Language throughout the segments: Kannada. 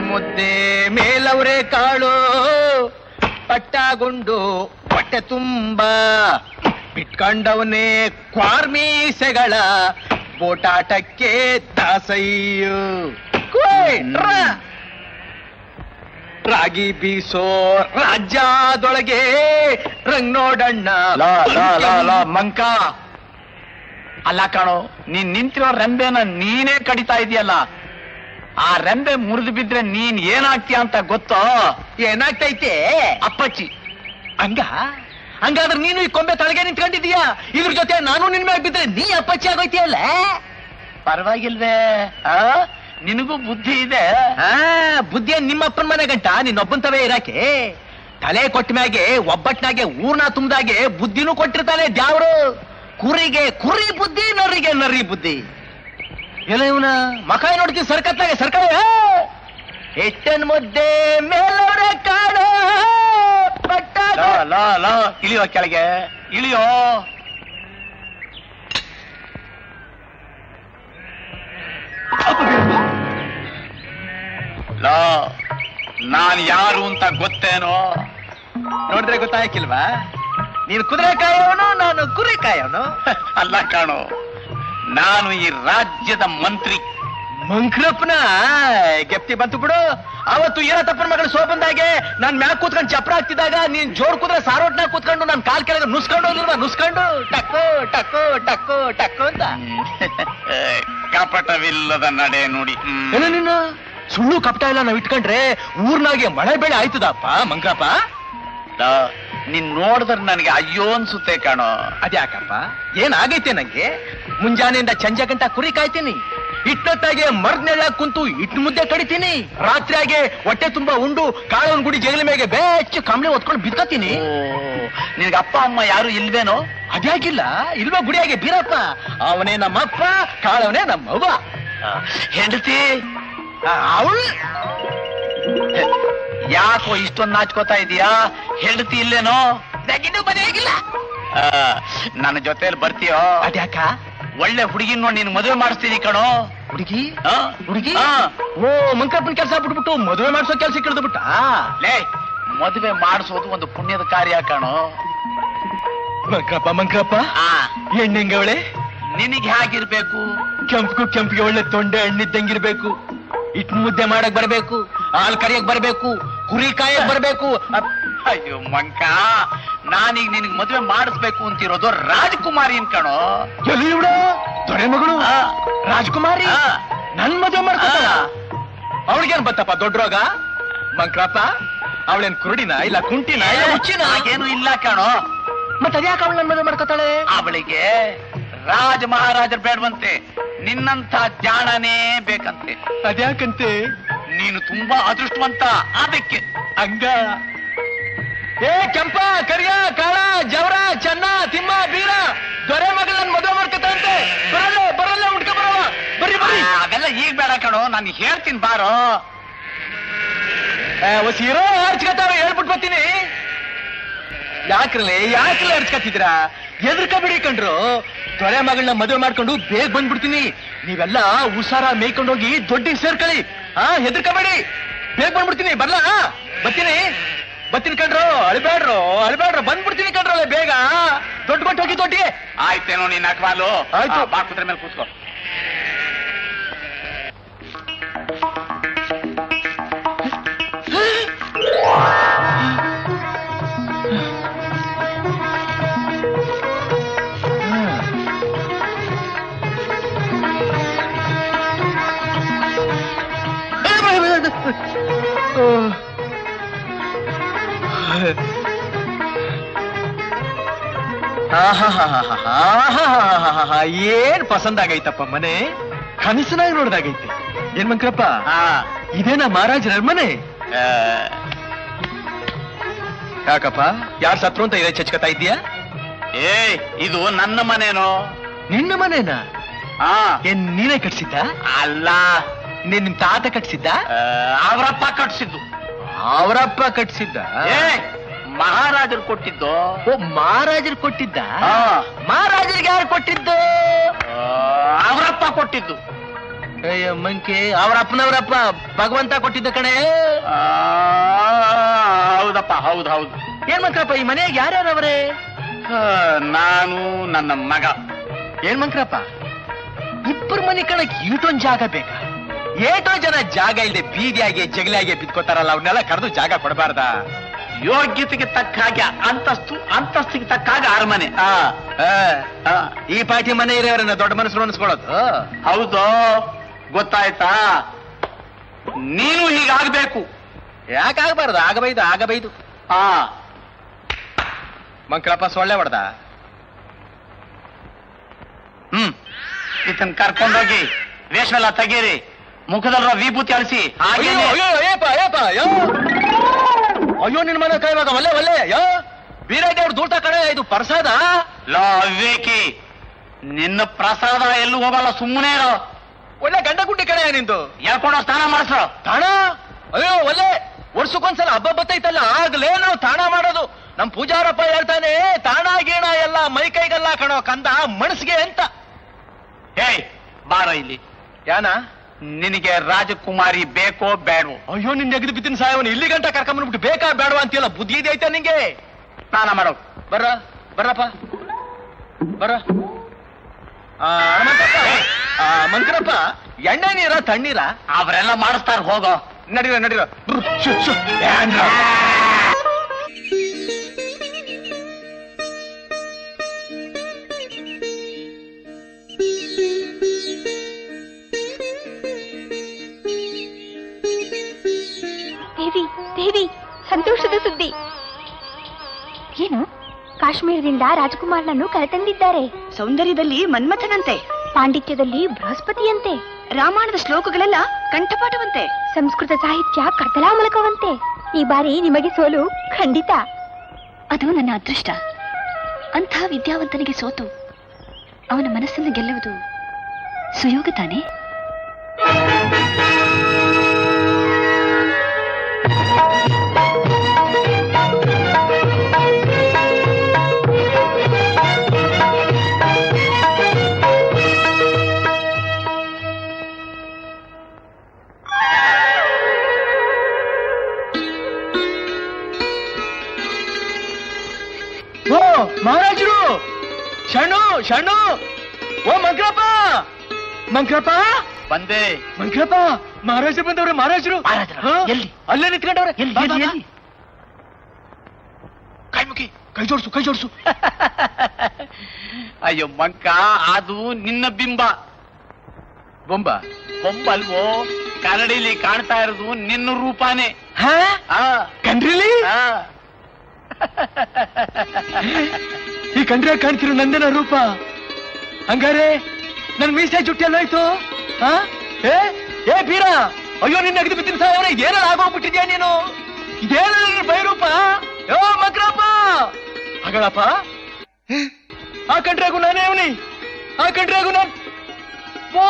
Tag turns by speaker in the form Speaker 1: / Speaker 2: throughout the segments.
Speaker 1: ಮುದ್ದೆ ಮೇಲವ್ರೆ ಕಾಳು ಪಟ್ಟಗುಂಡು ಹೊಟ್ಟೆ ತುಂಬ ಬಿಟ್ಕೊಂಡವನೇ ಕ್ವಾರ್ಮೀಸೆಗಳ ಬೋಟಾಟಕ್ಕೆ ದಾಸಯ್ಯು ರಾಗಿ ಬೀಸೋ ರಾಜ್ಯದೊಳಗೆ ರಂಗ್ ನೋಡಣ್ಣ
Speaker 2: ಮಂಕ ಅಲ್ಲ ಕಾಣೋ, ನೀನ್ ನಿಂತಿರೋ ರೆಂಬೆನ ನೀನೇ ಕಡಿತಾ ಇದೆಯಲ್ಲ. ಆ ರೆಂಬೆ ಮುರಿದು ಬಿದ್ರೆ ನೀನ್ ಏನಾಗ್ತೀಯ ಅಂತ ಗೊತ್ತೋ?
Speaker 1: ಏನಾಗ್ತೈತೆ
Speaker 2: ಅಪ್ಪಚ್ಚಿ.
Speaker 1: ಹಂಗಾದ್ರೆ ನೀನು ಈ ಕೊಂಬೆ ತಳಗೆ ನಿಂತ್ಕೊಂಡಿದೀಯಾ, ಇದ್ರ ಜೊತೆ ನಾನು ನಿನ್ ಮೇಲೆ ಬಿದ್ರೆ ನೀ ಅಪ್ಪಚ್ಚಿ ಆಗೋಯ್ತಿಯಲ್ಲ.
Speaker 2: ಪರವಾಗಿಲ್ವೇ? ನಿನಗೂ ಬುದ್ಧಿ ಇದೆ.
Speaker 1: ಬುದ್ಧಿಯ ನಿಮ್ಮಪ್ಪನ ಮನೆ ಗಂಟ ನಿನ್ನೊಬ್ಬಂತವೇ ಇರಾಕೆ. ತಲೆ ಕೊಟ್ಟ ಮ್ಯಾಗೆ ಒಬ್ಬಟ್ನಾಗೆ ಊರ್ನ ತುಂಬ್ದಾಗೆ ಬುದ್ಧಿನೂ ಕೊಟ್ಟಿರ್ತಾನೆ ದ್ಯಾವ್ರು. ಕುರಿಗೆ ಕುರಿ ಬುದ್ಧಿ, ನರಿಗೆ ನರಿ ಬುದ್ಧಿ. ಎಲ್ಲ ಇವನ ಮಕಾಯಿ ನೋಡ್ತೀನಿ ಸರ್ಕತ್ನಾಗೆ ಸರ್ಕಾಯ ಎಟ್ಟನ್ ಮುದ್ದೆ ಮೇಲವ್ರೆ ಕಾಡು ಪಟ್ಟ.
Speaker 2: ಇಳಿಯೋ ಕೆಳಗೆ ಇಳಿಯೋ. ನಾನ್ ಯಾರು ಅಂತ ಗೊತ್ತೇನೋ?
Speaker 1: ನೋಡಿದ್ರೆ ಗೊತ್ತಾಗಿಲ್ವಾ? ನೀನು ಕುದುರೆ ಕಾಯೋನು, ನಾನು ಕುರಿ ಕಾಯೋನು.
Speaker 2: ಅಲ್ಲ ಕಾಣೋ, ನಾನು ಈ ರಾಜ್ಯದ ಮಂತ್ರಿ.
Speaker 1: ಮಂಕ್ರಪ್ಪನ ಗೆಪ್ತಿ ಬಂತು ಬಿಡು. ಅವತ್ತು ಈರತಪ್ಪನ ಮಗಳು ಶೋಭಂದಾಗೆ ನಾನ್ ಮ್ಯಾಕ್ ಕೂತ್ಕೊಂಡು ಚಪ್ರ ಹಾಕ್ತಿದ್ದಾಗ ನೀನ್ ಜೋರ್ ಕುದ್ರೆ ಸಾರೋಟ್ನಾಗ ಕೂತ್ಕೊಂಡು ನನ್ ಕಾಲ್ ಕೆಳಗೆ ನುಸ್ಕೊಂಡು ಹೋಗಿಲ್ವಾ? ನುಸ್ಕೊಂಡು ಟಕ್ಕು ಟಕ್ಕು ಟಕ್ಕು ಟಕ್ಕು ಅಂತ.
Speaker 2: ಕಪಟವಿಲ್ಲದ ನಡೆ ನೋಡಿ.
Speaker 1: ಏನೋ ನೀನು ಸುಳ್ಳು ಕಪಟ ಇಲ್ಲ ನಾವ್ ಇಟ್ಕೊಂಡ್ರೆ ಊರ್ನಾಗೆ ಮಳೆ ಬೆಳೆ ಆಯ್ತದಪ್ಪ ಮಂಕ್ರಪ್ಪ.
Speaker 2: ನೀನ್ ನೋಡಿದ್ರೆ ನನಗೆ ಅಯ್ಯೋ ಅನ್ಸುತ್ತೆ ಕಾಣೋ.
Speaker 1: ಅದ್ಯಾಕಪ್ಪ, ಏನಾಗೈತೆ ನಂಗೆ? ಮುಂಜಾನೆಯಿಂದ ಸಂಜೆ ಗಂಟ ಕುರಿ ಕಾಯ್ತೀನಿ, ಇಟ್ಟೊತ್ತಾಗೆ ಮರ್ದ್ನೆಲ್ಲ ಕುಂತು ಇಟ್ಟು ಮುದ್ದೆ ಕಡಿತೀನಿ, ರಾತ್ರಿಯಾಗೆ ಹೊಟ್ಟೆ ತುಂಬಾ ಉಂಡು ಕಾಳವನ್ ಗುಡಿ ಜಗಲಿ ಮೇಗೆ ಬೆಚ್ಚ ಕಂಬಳಿ ಹೊತ್ಕೊಂಡು ಬಿದ್ಕೋತೀನಿ.
Speaker 2: ನಿನ್ಗೆ ಅಪ್ಪ ಅಮ್ಮ ಯಾರು ಇಲ್ವೇನೋ?
Speaker 1: ಅದ್ಯಾಕಿಲ್ಲ, ಇಲ್ವಾ ಗುಡಿಯಾಗೆ ಬೀರಪ್ಪ. ಅವನೇ ನಮ್ಮಪ್ಪ, ಕಾಳವನೇ ನಮ್ಮವ್ವ.
Speaker 2: ಹೆಂಡತಿ
Speaker 1: ಅವಳು
Speaker 2: ಯಾಕೋ ಇಷ್ಟೊಂದು ನಾಚ್ಕೋತಾ ಇದೀಯಾ? ಹೆಂಡತಿ ಇಲ್ಲೇನೋ?
Speaker 1: ಇನ್ನೂ ಮನೆಯಾಗಿಲ್ಲ.
Speaker 2: ನನ್ನ ಜೊತೆಲಿ ಬರ್ತೀಯೋ?
Speaker 1: ಅದ್ಯಾಕ?
Speaker 2: ಒಳ್ಳೆ ಹುಡುಗಿ ನೋಡಿ ನೀನು ಮದುವೆ ಮಾಡಿಸ್ತೀನಿ ಕಣೋ.
Speaker 1: ಹುಡುಗಿ ಹುಡುಗಿ? ಓ, ಮಂಕಪ್ಪನ ಕೆಲಸ ಬಿಟ್ಬಿಟ್ಟು ಮದುವೆ ಮಾಡಿಸೋ ಕೆಲಸ ಕೇಳಿದು ಬಿಟ್ಟ.
Speaker 2: ಲೇ, ಮದುವೆ ಮಾಡಿಸೋದು ಒಂದು ಪುಣ್ಯದ ಕಾರ್ಯ ಕಣೋ.
Speaker 1: ಮಂಕಪ್ಪ ಹೆಣ್ಣೆಂಗವಳೆ?
Speaker 2: ನಿನಗೆ ಹೇಗಿರ್ಬೇಕು?
Speaker 1: ಕೆಂಪಿಗೆ ಒಳ್ಳೆ ತೊಂಡೆ ಹಣ್ಣಿದ್ದಂಗಿರ್ಬೇಕು, ಇಟ್ಟು ಮುದ್ದೆ ಮಾಡಕ್ ಬರ್ಬೇಕು, ಹಾಲ್ ಕರಿಯಕ್ ಬರ್ಬೇಕು, ಕುರಿ ಕಾಯಕ್ ಬರ್ಬೇಕು.
Speaker 2: ಅಯ್ಯೋ ಮಂಕ, ನಾನೀಗ ನಿನಗೆ ಮದುವೆ ಮಾಡಿಸ್ಬೇಕು ಅಂತಿರೋದು ರಾಜಕುಮಾರಿ ಕಣೋ.
Speaker 1: ಎಲ್ಲಿ ಇವಳು ದೊರೆ ಮಗಳು ರಾಜಕುಮಾರಿ ನನ್ ಮದುವೆ ಮಾಡ್ತಾಳ? ಅವಳಿಗೇನ್ ಬತ್ತಪ್ಪ ದೊಡ್ಡ ರೋಗ? ಮಂಕ್ರಪ್ಪ, ಅವಳೇನ್ ಕುರುಡಿನ ಇಲ್ಲ ಕುಂಟಿನ ಇಲ್ಲ ಹುಚ್ಚಿನ?
Speaker 2: ಹಾಗೇನು ಇಲ್ಲ ಕಣೋ.
Speaker 1: ಮತ್ತೆ ಅದ್ಯಾಕ ಅವಳು ನನ್ ಮದುವೆ ಮಾಡ್ಕೊತಾಳೆ?
Speaker 2: ಅವಳಿಗೆ ರಾಜ ಮಹಾರಾಜರು ಬೇಡವಂತೆ, ನಿನ್ನಂತ ಜಾಣನೇ ಬೇಕಂತೆ.
Speaker 1: ಅದ್ಯಾಕಂತೆ?
Speaker 2: ನೀನು ತುಂಬಾ ಅದೃಷ್ಟವಂತ ಅದಕ್ಕೆ.
Speaker 1: ಹಂಗ? ಏ ಕೆಂಪ, ಕರಿಯ, ಕಾಳ, ಜವರ, ಚೆನ್ನ, ತಿಮ್ಮ, ಬೀರ, ದೊರೆ ಮಗಳ ನನ್ ಮದುವೆ ಮಾಡ್ಕೊತಾರಂತೆ. ಬರಲ್ಲ ಉಟ್ಕ ಬರವ. ಬರ್ರಿ ಬರ್ರಿ.
Speaker 2: ಅವೆಲ್ಲ ಈಗ ಬೇಡ ಕಣೋ, ನಾನು ಹೇಳ್ತೀನಿ ಬಾರೋ.
Speaker 1: ಹೀರೋ ಹರ್ಚ್ಕತಾವ, ಹೇಳ್ಬಿಟ್ಟು ಬರ್ತೀನಿ. ಯಾಕ್ರಲ್ಲೇ ಹರ್ಚ್ಕತ್ತಿದ್ರ? ಎದ್ರಕಬಿಡಿ ಕಣ್ರು. ದೊರೆ ಮಗಳನ್ನ ಮದುವೆ ಮಾಡ್ಕೊಂಡು ಬೇಗ ಬಂದ್ಬಿಡ್ತೀನಿ. ನೀವೆಲ್ಲ ಹುಷಾರ ಮೇಯ್ಕೊಂಡೋಗಿ ದೊಡ್ಡಿಗೆ ಸೇರ್ಕೊಳ್ಳಿ. ಹೆದರ್ಕಬೇಡಿ, ಬೇಗ ಬಂದ್ಬಿಡ್ತೀನಿ. ಬರ್ಲಾ? ಬರ್ತೀನಿ ಕಣ್ರು. ಅಳ್ಬೇಡ್ರು ಬಂದ್ಬಿಡ್ತೀನಿ ಕಣ್ರಲ್ಲ ಬೇಗ. ದೊಡ್ಡ ಕೊಟ್ಟು ಹೋಗಿ ದೊಡ್ಡಿಗೆ.
Speaker 2: ಆಯ್ತೇನೋ ನೀನ್ ಅಕ್ವಾಲು.
Speaker 1: ಆಯ್ತು,
Speaker 2: ಬಾಕುದ್ರ ಮೇಲೆ ಕೂತ್ಕೋ.
Speaker 1: ಏನ್ ಪಸಂದ್ ಆಗೈತಪ್ಪ ಮನೆ, ಕನಸನಾಗಿ ನೋಡ್ದಾಗೈತೆ. ಏನ್ ಮಂಕ್ರಪ್ಪ, ಇದೇನಾ ಮಹಾರಾಜರ ಮನೆ? ಯಾಕಪ್ಪ, ಯಾರ್ ಸತ್ರು ಅಂತ ಇದೇ ಚಚ್ಕತಾ ಇದೀಯಾ?
Speaker 2: ಇದು ನನ್ನ ಮನೇನೋ.
Speaker 1: ನಿನ್ನ ಮನೇನಾ? ಏನ್ ನೀನೇ ಕಟ್ಸಿದ್ದ?
Speaker 2: ಅಲ್ಲ,
Speaker 1: ನಿಮ್ ತಾತ ಕಟ್ಸಿದ್ದ?
Speaker 2: ಅವರಪ್ಪ ಕಟ್ಸಿದ್ದು.
Speaker 1: ಅವರಪ್ಪ ಕಟ್ಸಿದ್ದ?
Speaker 2: ಮಹಾರಾಜರು ಕೊಟ್ಟಿದ್ದು.
Speaker 1: ಓ, ಮಹಾರಾಜರು ಕೊಟ್ಟಿದ್ದ? ಮಹಾರಾಜರಿಗೆ ಯಾರು ಕೊಟ್ಟಿದ್ದು?
Speaker 2: ಅವರಪ್ಪ ಕೊಟ್ಟಿದ್ದು.
Speaker 1: ಅಯ್ಯ ಮಂಕಿ, ಅವರಪ್ಪನವರಪ್ಪ ಭಗವಂತ ಕೊಟ್ಟಿದ್ದ ಕಣೆ.
Speaker 2: ಹೌದಪ್ಪ, ಹೌದು ಹೌದು.
Speaker 1: ಏನ್ ಮಂಕ್ರಪ್ಪ, ಈ ಮನೆಯಾಗ ಯಾರ್ಯಾರವ್ರೆ?
Speaker 2: ನಾನು, ನನ್ನ ಮಗ.
Speaker 1: ಏನ್ ಮಂಕ್ರಪ್ಪ, ಇಬ್ಬರು ಮನೆ ಕಣಕ್ ಈಟೊಂದ್ ಜಾಗ ಬೇಕಾ? ಏಟೋ ಜನ ಜಾಗ ಇಲ್ಲದೆ ಬೀದಿಯಾಗಿ ಜಗಲಿಯಾಗಿ ಬಿದ್ಕೋತಾರಲ್ಲ, ಅವ್ರನ್ನೆಲ್ಲ ಕರೆದು ಜಾಗ ಕೊಡಬಾರ್ದ?
Speaker 2: ಯೋಗ್ಯತೆಗೆ ತಕ್ಕ ಹಾಗೆ ಅಂತಸ್ತು, ಅಂತಸ್ತಿಗೆ ತಕ್ಕ ಹಾಗೆ ಅರಮನೆ.
Speaker 1: ಈ ಪಾರ್ಟಿ ಮನೆ ಇರೋರನ್ನ ದೊಡ್ಡ ಮನಸ್ಸು ಅನ್ಸ್ಕೊಳ್ಳೋದು.
Speaker 2: ಹೌದು, ಗೊತ್ತಾಯ್ತಾ? ನೀನು ಹೀಗಾಗ್ಬೇಕು.
Speaker 1: ಯಾಕಾಗಬಾರ್ದು? ಆಗಬೈದು, ಆಗಬೈದು. ಮಂಕ್ರಪ್ಪ ಸೊಳ್ಳೆ ಹೊಡೆದ.
Speaker 2: ಇದನ್ನ ಕರ್ಕೊಂಡೋಗಿ ವೇಷವೆಲ್ಲ ತೆಗೀರಿ, ಮುಖದಲ್ಲಿರೋ ವಿಭೂತಿ ಅಳಿಸಿ.
Speaker 1: ಅಯ್ಯೋ, ನಿನ್ ಮನೆ ಕೈವಾಗ ಒಲ್ಲೆ ಒಲ್ಲೆ. ವೀರಯ್ಯ ಅವ್ರು ದೂರ್ತ ಕಡೆ, ಇದು ಪ್ರಸಾದ.
Speaker 2: ಲೋ ವಿವೇಕಿ, ನಿನ್ನ ಪ್ರಸಾದ ಎಲ್ಲೂ ಹೋಗಲ್ಲ, ಸುಮ್ಮನೆ ಇರೋ.
Speaker 1: ಒಳ್ಳೆ ಗಂಡ ಗುಂಡಿ ಕಡೆ ನಿಂದು.
Speaker 2: ಹೇಳ್ಕೊಂಡೋ ಸ್ನಾನ ಮಾಡಿಸ್ರ
Speaker 1: ತಾಣ. ಅಯ್ಯೋ ಒಲ್ಲೆ, ವರ್ಷಕ್ಕೊಂದ್ಸಲ ಹಬ್ಬ ಬತ್ತೈತಲ್ಲ, ಆಗ್ಲೇ ನಾವು ತಾಣ ಮಾಡೋದು. ನಮ್ ಪೂಜಾರಪ್ಪ ಹೇಳ್ತಾನೆ, ತಾಣ ಗೀಣ ಎಲ್ಲ ಮೈ ಕೈಗೆಲ್ಲ ಕಣೋ ಕಂದ, ಮನಸ್ಸಿಗೆ ಅಂತ.
Speaker 2: ಬಾರ ಇಲ್ಲಿ.
Speaker 1: ಯಾನ?
Speaker 2: ನಿನಗೆ ರಾಜಕುಮಾರಿ ಬೇಕೋ ಬೇಡವೋ?
Speaker 1: ಅಯ್ಯೋ, ನಿನ್ ನೆಗದು ಬಿತ್ತಿನ ಸಾಯವನು ಇಲ್ಲಿ ಗಂಟ ಕರ್ಕೊಂಡ್ಬಿಟ್ಟು ಬೇಕಾ ಬೇಡವಾ ಅಂತೀಯಲ್ಲ, ಬುದ್ಧಿ ಇದೆ ಐತೆ ನಿಂಗೆ?
Speaker 2: ಸ್ನಾನ ಮಾಡೋ.
Speaker 1: ಬರ್ರಪ್ಪ ಬರ. ಮಂಕ್ರಪ್ಪ, ಎಣ್ಣೆ ನೀರ ತಣ್ಣೀರ?
Speaker 2: ಅವರೆಲ್ಲ ಮಾಡಿಸ್ತಾರ, ಹೋಗೋ.
Speaker 1: ನಡೀರ ನಡೀರ.
Speaker 3: ದೇವಿ, ದೇವಿ, ಸಂತೋಷದ ಸುದ್ದಿ. ಏನು? ಕಾಶ್ಮೀರದಿಂದ ರಾಜಕುಮಾರನನ್ನು ಕರೆತಂದಿದ್ದಾರೆ.
Speaker 4: ಸೌಂದರ್ಯದಲ್ಲಿ ಮನ್ಮಥನಂತೆ,
Speaker 3: ಪಾಂಡಿತ್ಯದಲ್ಲಿ ಬೃಹಸ್ಪತಿಯಂತೆ,
Speaker 4: ರಾಮಾಯಣದ ಶ್ಲೋಕಗಳೆಲ್ಲ ಕಂಠಪಾಠವಂತೆ,
Speaker 3: ಸಂಸ್ಕೃತ ಸಾಹಿತ್ಯ ಕರ್ತಲಾಮಲಕವಂತೆ. ಈ ಬಾರಿ ನಿಮಗೆ ಸೋಲು ಖಂಡಿತ.
Speaker 4: ಅದು ನನ್ನ ಅದೃಷ್ಟ. ಅಂಥ ವಿದ್ಯಾವಂತನಿಗೆ ಸೋತು ಅವನ ಮನಸ್ಸನ್ನು ಗೆಲ್ಲುವುದು ಸುಯೋಗ ತಾನೆ?
Speaker 1: ಓ ಮಹಾರಾಜರು, ಶಣ್ಣು ಶಣ್ಣು. ಓ ಮಂಕ್ರಪ್ಪ, ಮಂಕ್ರಪ್ಪ
Speaker 2: ಬಂದೆ.
Speaker 1: ಮಂಕ್ರಪ್ಪ, ಮಹಾರಾಜರು ಬಂದವ್ರೆ. ಮಹಾರಾಜರು
Speaker 2: ಎಲ್ಲಿ?
Speaker 1: ಅಲ್ಲೇ ನಿಂತ್ಕೊಂಡವ್ರೆ.
Speaker 2: ಎಲ್ಲಿ?
Speaker 1: ಕೈ ಮುಗಿ, ಕೈ ಜೋಡ್ಸು, ಕೈ ಜೋಡ್ಸು.
Speaker 2: ಅಯ್ಯೋ ಮಂಕ, ಅದು ನಿನ್ನ ಬಿಂಬ.
Speaker 1: ಬೊಂಬ?
Speaker 2: ಬೊಂಬಲ್ವೋ, ಕನ್ನಡಿಲಿ ಕಾಣ್ತಾ ಇರೋದು ನಿನ್ನ ರೂಪಾನೇ.
Speaker 1: ಕಣ್ರಿಲಿ? ಈ ಕಂಡ್ರೆ ಕಾಣ್ತಿರೋ ನಂದನ ರೂಪ. ಹಂಗಾರೆ ನನ್ ಮೀಸೆ ಜುಟ್ಟಿ ಎಲ್ಲಾಯ್ತು? ಏ ಬೀರ, ಅಯ್ಯೋ ನಿನ್ನ ಅಗದಿ ಬಿತ್ತಿನ ಸಾಯವನ, ಏನಾರ ಆಗೋಗ್ಬಿಟ್ಟಿದ್ಯಾ ನೀನು? ಇದೇನ ಬೈರೂಪ? ಯೋ ಮಕ್ರಪ್ಪ, ಹಾಗಳಪ್ಪ, ಆ ಕಂಡ್ರಾಗು ನಾನೇ ಅವನಿ, ಆ ಕಂಡ್ರಾಗು ನಾನ್. ಓ,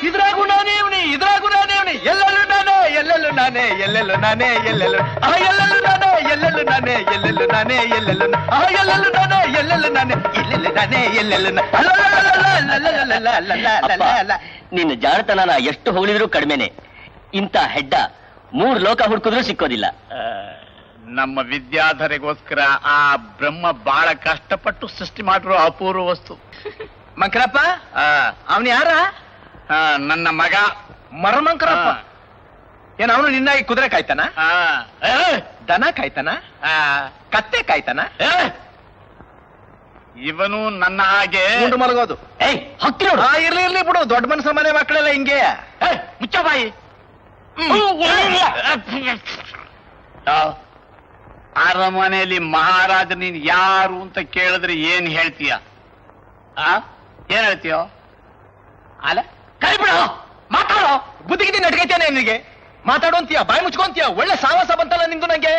Speaker 1: ಇದ್ರಾಗು ನಾನೇ ಅವನಿ, ಇದ್ರಾಗು ನಾನೇ ಅವನಿ. ಎಲ್ಲೆಲ್ಲೂ ನಾನೇ, ಎಲ್ಲೆಲ್ಲೂ ನಾನೇ, ಎಲ್ಲೆಲ್ಲೂ ನಾನೇ, ಎಲ್ಲೆಲ್ಲೂ ಎಲ್ಲೆಲ್ಲೂ ನಾನೇ, ಎಲ್ಲೆಲ್ಲೂ ನಾನೇ, ಎಲ್ಲೆಲ್ಲೂ ನಾನೇ, ಎಲ್ಲೆಲ್ಲೂ ಎಲ್ಲೆಲ್ಲೂ ನಾನೇ, ಎಲ್ಲೆಲ್ಲೂ ನಾನೇ, ಎಲ್ಲೆಲ್ಲೂ ನಾನೇ, ಎಲ್ಲೆಲ್ಲೂ.
Speaker 5: ನಿನ್ನ ಜಾಣತನನ ಎಷ್ಟು ಹೊಗಳಿದ್ರೂ ಕಡಿಮೆನೆ. ಇಂಥ ಹೆಡ್ಡ 3 ಲೋಕ ಹುಡುಕಿದ್ರೂ ಸಿಕ್ಕೋದಿಲ್ಲ.
Speaker 2: ನಮ್ಮ ವಿದ್ಯಾಧರೆಗೋಸ್ಕರ ಆ ಬ್ರಹ್ಮ ಬಹಳ ಕಷ್ಟಪಟ್ಟು ಸೃಷ್ಟಿ ಮಾಡಿರೋ ಅಪೂರ್ವ ವಸ್ತು.
Speaker 1: ಮಂಕ್ರಪ್ಪ, ಅವನು ಯಾರ?
Speaker 2: ನನ್ನ ಮಗ
Speaker 1: ಮರಮಂಕರಪ್ಪ. ಏನ್ ಅವನು ನಿನ್ನಾಗಿ ಕುದುರೆ ಕಾಯ್ತಾನ? ದನ ಕಾಯ್ತಾನ? ಕತ್ತೆ ಕಾಯ್ತಾನ?
Speaker 2: ಇವನು ನನ್ನ ಹಾಗೆ
Speaker 1: ಉಂಡು ಮಲಗೋದು. ಇರ್ಲಿ ಇರ್ಲಿ ಬಿಡು, ದೊಡ್ಡ ಮನಸ್ಸ ಮನೆ ಮಕ್ಕಳೆಲ್ಲ ಹಿಂಗೆ.
Speaker 2: ಮುಚ್ಚ ಬಾಯಿ. ಅರಮನೆಯಲ್ಲಿ ಮಹಾರಾಜ ನೀನ್ ಯಾರು ಅಂತ ಕೇಳಿದ್ರೆ ಏನ್ ಹೇಳ್ತೀಯ? ಏನ್ ಹೇಳ್ತೀಯೋ? ಅಲ್ಲ ಕೈ ಬಿಡೋ, ಮಾತಾಡೋ.
Speaker 1: ಬುದ್ಧಿಗಿದ್ದಿ ನಡ್ಕೈತೇನೆ ನಿನಗೆ? ಮಾತಾಡೋಂತೀಯ, ಬಾಯಿ ಮುಚ್ಕೊಂತೀಯ. ಒಳ್ಳೆ ಸಾವಾಸ ಬಂತಲ್ಲ ನಿಂದು ನಂಗೆ.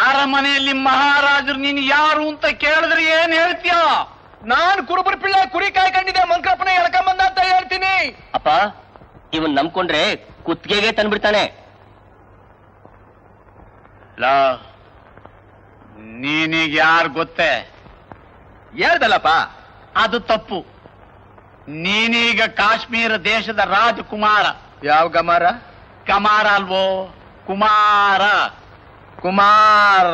Speaker 2: ಅರಮನೆಯಲ್ಲಿ ಮಹಾರಾಜರು ನೀನ್ ಯಾರು ಅಂತ ಕೇಳಿದ್ರೆ ಏನ್ ಹೇಳ್ತೀಯ?
Speaker 1: ನಾನ್ ಕುರುಬರ ಪಿಳ್ಳ ಕುರಿ ಕಾಯ್ಕೊಂಡಿದ್ದೆ, ಮಂಕ್ರಪ್ಪನ ಎಳ್ಕೊಂಬಂದ ಅಂತ ಹೇಳ್ತೀನಿ.
Speaker 5: ಅಪ್ಪ, ಇವನ್ ನಂಬ್ಕೊಂಡ್ರೆ ಕುತ್ತಿಗೆಗೆ ತಂದ್ಬಿಡ್ತಾನೆ.
Speaker 2: ನೀನೀಗ ಯಾರು ಗೊತ್ತೇ?
Speaker 1: ಹೇಳ್ದಲ್ಲಪ್ಪ.
Speaker 2: ಅದು ತಪ್ಪು. ನೀನೀಗ ಕಾಶ್ಮೀರ ದೇಶದ ರಾಜಕುಮಾರ.
Speaker 1: ಯಾವ ಗಮಾರ?
Speaker 2: ಕಮಾರ ಅಲ್ವೋ, ಕುಮಾರ.
Speaker 1: ಕುಮಾರ್.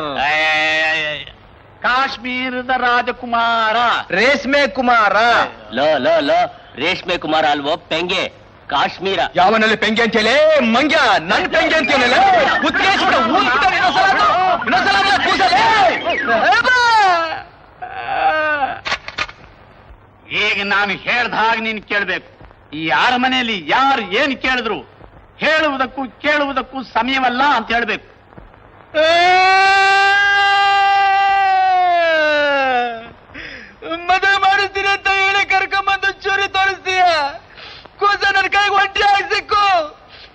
Speaker 2: ಕಾಶ್ಮೀರದ ರಾಜಕುಮಾರ.
Speaker 1: ರೇಷ್ಮೆ ಕುಮಾರ.
Speaker 5: ಲ ರೇಷ್ಮೆ ಕುಮಾರ ಅಲ್ವೋ, ಪೆಂಗೆ. ಕಾಶ್ಮೀರ.
Speaker 1: ಯಾವನಲ್ಲಿ ಪೆಂಗೆ ಅಂತೇಳಿ? ಮಂಗ್ಯ ನನ್ ಪೆಂಗೆ ಅಂತೇನಲ್ಲ.
Speaker 2: ಈಗ ನಾನು ಹೇಳ್ದ ಹಾಗೆ ನೀನು ಕೇಳ್ಬೇಕು. ಈ ಅರಮನೆಯಲ್ಲಿ ಯಾರು ಏನ್ ಕೇಳಿದ್ರು ಹೇಳುವುದಕ್ಕೂ ಕೇಳುವುದಕ್ಕೂ ಸಮಯವಲ್ಲ ಅಂತ ಹೇಳ್ಬೇಕು.
Speaker 1: ಮದುವೆ ಮಾಡಿಸ್ತೀನಿ ಅಂತ ಹೇಳಿ ಕರ್ಕೊಂಬಂದು ಚೂರಿ ತೋರಿಸ್ತೀಯ. ಕೂಸ ನನ್ ಕೈಗೆ ಹೊಟ್ಟೆ ಹಾಕ್ಸಿಕ್ಕು.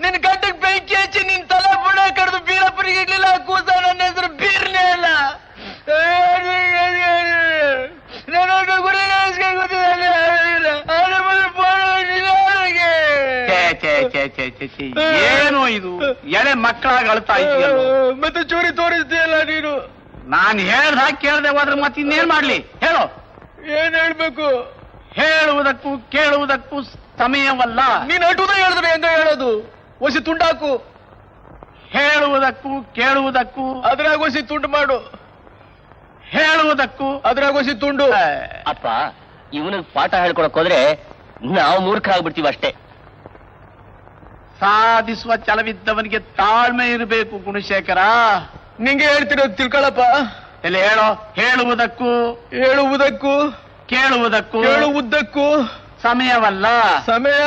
Speaker 1: ನಿನ್ ಗಂಟೆಗೆ ಬೆಂಕಿ ಹಚ್ಚಿ ನಿನ್ ತಲೆ ಬುಡ ಕಡ್ದು ಬೀರಪ್ಪರಿಗೆ ಇಡ್ಲಿಲ್ಲ. ಕೂಸ ನನ್ನ ಹೆಸರು ಬೀರ್ನೇ ಅಲ್ಲ.
Speaker 2: ಏನೋ ಇದು, ಎಳೆ ಮಕ್ಕಳಾಗ ಅಳ್ತಾ ಇದೆಯಲ್ಲ.
Speaker 1: ಮತ್ತೆ ಚೂರಿ ತೋರಿಸ್ತೀಯಲ್ಲ ನೀನು.
Speaker 2: ನಾನು ಹೇಳ್ದ ಹಾಗೆ ಕೇಳದೆ ಹೋದ್ರೆ ಮತ್ತೆ ಇನ್ನೇನ್ ಮಾಡ್ಲಿ ಹೇಳೋ?
Speaker 1: ಏನ್ ಹೇಳ್ಬೇಕು?
Speaker 2: ಹೇಳುವುದಕ್ಕೂ ಕೇಳುವುದಕ್ಕೂ ಸಮಯವಲ್ಲ.
Speaker 1: ನೀನ್ ಅಟುದ ಹೇಳಿದ್ರೆ ಹೆಂಗ ಹೇಳೋದು? ಒಸಿ ತುಂಡಾಕು.
Speaker 2: ಹೇಳುವುದಕ್ಕೂ ಕೇಳುವುದಕ್ಕೂ
Speaker 1: ಅದ್ರಾಗ ಒಸಿ ತುಂಡು ಮಾಡು.
Speaker 2: ಹೇಳುವುದಕ್ಕೂ
Speaker 1: ಅದ್ರಾಗ ಒಸಿ ತುಂಡು.
Speaker 5: ಅಪ್ಪ, ಇವನಿಗೆ ಪಾಠ ಹೇಳ್ಕೊಳಕ್ ಹೋದ್ರೆ ನಾವು ಮೂರ್ಖರಾಗ್ಬಿಡ್ತೀವಿ ಅಷ್ಟೇ.
Speaker 2: ಸಾಧಿಸುವ ಛಲವಿದ್ದವನಿಗೆ ತಾಳ್ಮೆ ಇರಬೇಕು ಗುಣಶೇಖರ.
Speaker 1: ನಿಂಗೆ ಹೇಳ್ತಿರೋದು ತಿಳ್ಕೊಳಪ್ಪ.
Speaker 2: ಎಲ್ಲಿ ಹೇಳೋ? ಹೇಳುವುದಕ್ಕೂ
Speaker 1: ಹೇಳುವುದಕ್ಕೂ
Speaker 2: ಕೇಳುವುದಕ್ಕೂ
Speaker 1: ಹೇಳುವುದಕ್ಕೂ
Speaker 2: ಸಮಯವಲ್ಲ.
Speaker 1: ಸಮಯ